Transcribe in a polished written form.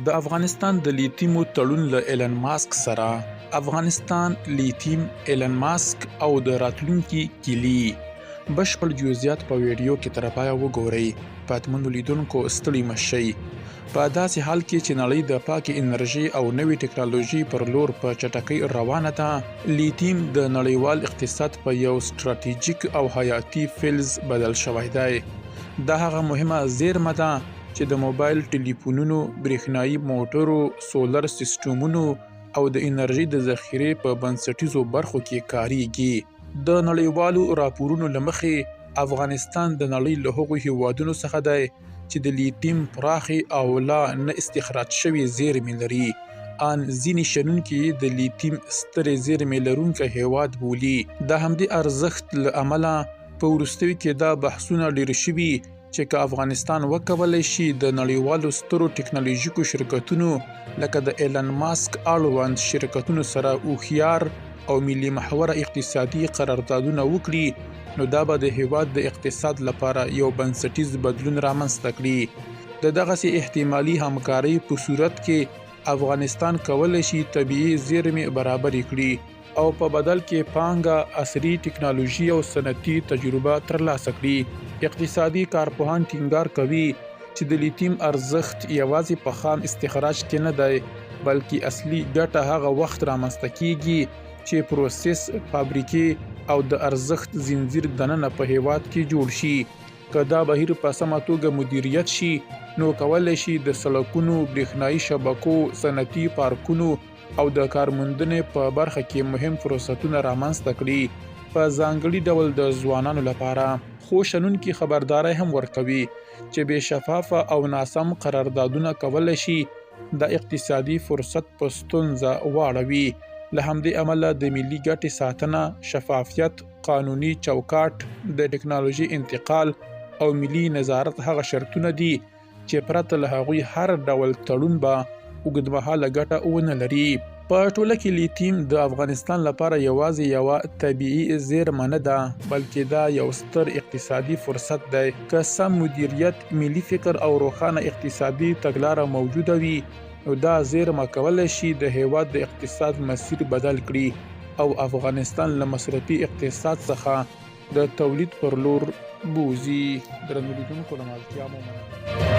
د افغانستان د لیتیمو تړون له ایلن ماسک سره افغانستان لیتیم ایلن ماسک او د راتلونکي کیلي بشپړ جزئیات په ویډیو کې تر پایه وګورئ. پاتمنو لیدونکو ستړي مشئ. په داسې حال کې چې نړۍ د پاکې انرژي او نوې ټکنالوژي پر لور په چټکۍ روانه ده، لیتیم د نړیوال اقتصاد په یو ستراتیژیک او حیاتي فلز بدل شوی دی. دا هغه مهمه زیرمه ده چې د موبایل ټلیفونونو، برېښنایي موټرو، سولر سیسټمونو او د انرژي د ذخیرې په بنسټیزو برخو کې کاریږي. د نړیوالو راپورونو له مخې افغانستان د نړۍ له هغو هیوادونو څخه دی چې د لیتیم پراخې او لا نه استخراج شوي زیرمې لري. ان ځینې شنونکي د لیتیم سترې زیرمې لرونکی هیواد بولي. د همدې ارزښت له امله په وروستیو کې دا بحثونه ډېر شوي چې که افغانستان وکولی شي د نړیوالو سترو ټکنالوژیکو شرکتونو لکه د ایلن ماسک اړوند شرکتونو سره هوښیار او ملي محوره اقتصادي قراردادونه وکړي، نو دا به د هیواد د اقتصاد لپاره یو بنسټیز بدلون رامنځته کړي. د دغسې احتمالي همکارۍ په صورت کې افغانستان کولی شي طبیعي زیرمې برابرې کړي او په بدل کې پانګه، عصري ټکنالوژي او صنعتي تجربه ترلاسه کړي. اقتصادي کارپوهان ټینګار کوي چې د لیتیم ارزښت یوازې په خام استخراج کې نه دی، بلکې اصلي ګټه هغه وخت رامنځته کیږي چې پروسس، فابریکې او د ارزښت زنځیر دننه په هیواد کې جوړ شي. که دا بهیر په سمه توګه مدیریت شي، نو کولی شي د سړکونو، برېښنایي شبکو، صنعتي پارکونو او د کارموندنې په برخه کې مهم فرصتونه رامنځته کړي، په ځانګړي ډول د ځوانانو لپاره. خو شنونکي خبرداری هم ورکوي چې بې شفافه او ناسم قراردادونه کولی شي د اقتصادي فرصت په ستونزه واړوي. له همدې امله د ملي ګټې ساتنه، شفافیت، قانوني چوکاټ، د ټکنالوژي انتقال او ملي نظارت هغه شرطونه دي چې پرته له هغوی هر ډول تړون به اوږدمهاله ګټه ونه لري. په ټوله کې لیتیم د افغانستان لپاره یوازې یوه طبیعي زیرمه نه ده، بلکې دا یو ستر اقتصادي فرصت دی. که سم مدیریت، ملي فکر او روښانه اقتصادي تګلاره موجوده وي، نو دا زیرمه کولی شي د هیواد د اقتصاد مسیر بدل کړي او افغانستان له مصرفي اقتصاد څخه د تولید پر لور بوځي. درنو لیدونکو، له ملتیا مو مننه.